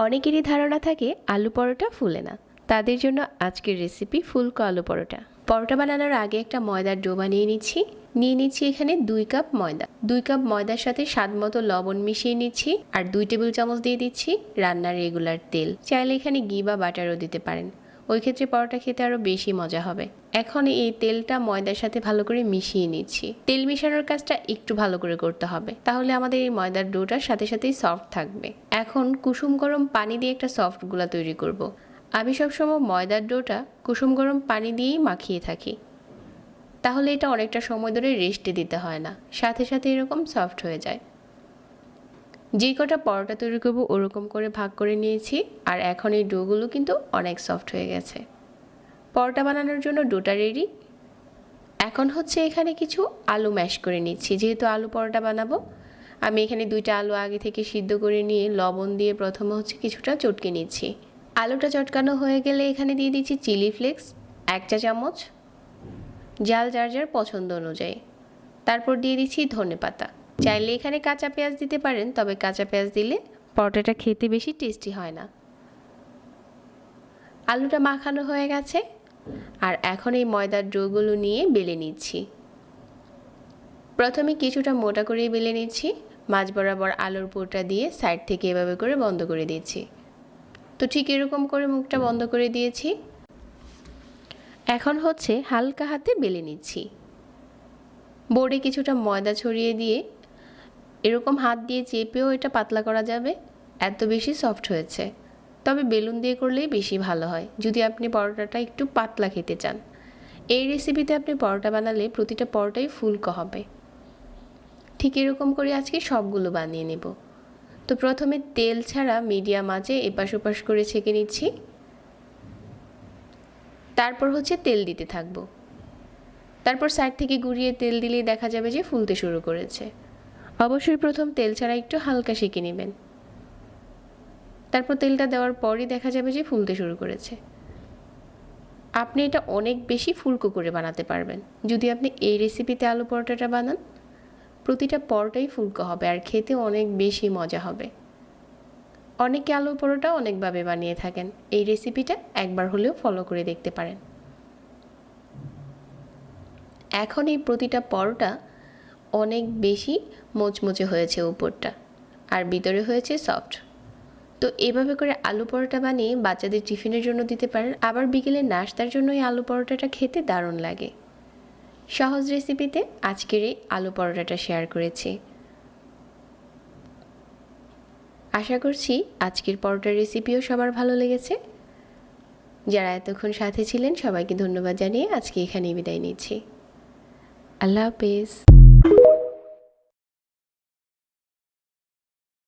অনেকেরই ধারণা থাকে আলু পরোটা ফুলে না, তাদের জন্য আজকের রেসিপি ফুলকো আলু পরোটা। পরোটা বানানোর আগে একটা ময়দার ডো বানিয়ে নিচ্ছি এখানে 2 কাপ ময়দা। 2 কাপ ময়দার সাথে স্বাদ মতো লবণ মিশিয়ে নিচ্ছি আর 2 টেবিল চামচ দিয়ে দিচ্ছি রান্নার রেগুলার তেল। চাইলে এখানে ঘি বা বাটারও দিতে পারেন, ওই ক্ষেত্রে পরোটা খেতে আরও বেশি মজা হবে। এখন এই তেলটা ময়দার সাথে ভালো করে মিশিয়ে নিচ্ছি। তেল মিশানোর কাজটা একটু ভালো করে করতে হবে, তাহলে আমাদের এই ময়দার ডোটার সাথে সাথেই সফট থাকবে। এখন কুসুম গরম পানি দিয়ে একটা সফট গুলা তৈরি করব। আমি সবসময় ময়দার ডোটা কুসুম গরম পানি দিয়েই মাখিয়ে থাকি, তাহলে এটা অনেকটা সময় ধরে রেস্টে দিতে হয় না, সাথে সাথে এরকম সফট হয়ে যায়। যে কটা পরোটা তৈরি করব ওরকম করে ভাগ করে নিয়েছি, আর এখন এই ডোগুলো কিন্তু অনেক সফট হয়ে গেছে। পরোটা বানানোর জন্য ডোটা রেডি। এখন হচ্ছে এখানে কিছু আলু ম্যাশ করে নিচ্ছি, যেহেতু আলু পরোটা বানাবো। আমি এখানে 2টা আলু আগে থেকে সিদ্ধ করে নিয়ে লবণ দিয়ে প্রথমে হচ্ছে কিছুটা চটকে নিচ্ছি। আলুটা চটকানো হয়ে গেলে এখানে দিয়ে দিচ্ছি চিলি ফ্লেক্স 1 চা চামচ, ঝাল যার যার পছন্দ অনুযায়ী। তারপর দিয়ে দিচ্ছি ধনেপাতা। চাইলে এখানে কাঁচা পেঁয়াজ দিতে পারেন, তবে কাঁচা পেঁয়াজ দিলে পরোটাটা খেতে বেশি টেস্টি হয় না। আলুটা মাখানো হয়ে গেছে, আর এখন এই ময়দার ডোগুলো নিয়ে বেলে নিচ্ছি। প্রথমে কিছুটা মোটা করে বেলে নিচ্ছি, মাঝ বরাবর আলুর পুরটা দিয়ে সাইড থেকে এভাবে করে বন্ধ করে দিচ্ছি। তো ঠিক এরকম করে মুখটা বন্ধ করে দিয়েছি। এখন হচ্ছে হালকা হাতে বেলে নিচ্ছি। বোর্ডে কিছুটা ময়দা ছড়িয়ে দিয়ে এরকম হাত দিয়ে চেপেও এটা পাতলা করা যাবে, এত বেশি সফট হয়েছে। তবে বেলুন দিয়ে করলেই বেশি ভালো হয় যদি আপনি পরোটাটা একটু পাতলা খেতে চান। এই রেসিপিতে আপনি পরোটা বানালে প্রতিটা পরোটাই ফুলকো হবে। ঠিক এরকম করে আজকে সবগুলো বানিয়ে নেব। তো প্রথমে তেল ছাড়া মিডিয়াম আঁচে এপাশ ওপাশ করে ছেঁকে নিচ্ছি, তারপর হচ্ছে তেল দিতে থাকবো। তারপর সাইড থেকে ঘুরিয়ে তেল দিলেই দেখা যাবে যে ফুলতে শুরু করেছে। অবশ্যই প্রথম তেল ছাড়া একটু হালকা সেঁকে নেবেন, তারপর তেলটা দেওয়ার পরই দেখা যাবে যে ফুলতে শুরু করেছে। আপনি এটা অনেক বেশি ফুলকো করে বানাতে পারবেন যদি আপনি এই রেসিপিতে আলু পরোটাটা বানান। প্রতিটা পরোটাই ফুলকো হবে আর খেতে অনেক বেশি মজা হবে। অনেকে আলু পরোটা অনেকভাবে বানিয়ে থাকেন, এই রেসিপিটা একবার হলেও ফলো করে দেখতে পারেন। এখন এই প্রতিটা পরোটা অনেক বেশি মোচমোচে হয়েছে উপরটা, আর ভিতরে হয়েছে সফট। তো এভাবে করে আলু পরোটা বানিয়ে বাচ্চাদের টিফিনের জন্য দিতে পারেন, আবার বিকেলে নাস্তার জন্য এই আলু পরোটাটা খেতে দারুণ লাগে। সহজ রেসিপিতে আজকের এই আলু পরোটাটা শেয়ার করেছি। আশা করছি আজকের পরোটার রেসিপিও সবার ভালো লেগেছে। যারা এতক্ষণ সাথে ছিলেন সবাইকে ধন্যবাদ জানিয়ে আজকে এখানেই বিদায় নিচ্ছি। আল্লাহ হাফেজ।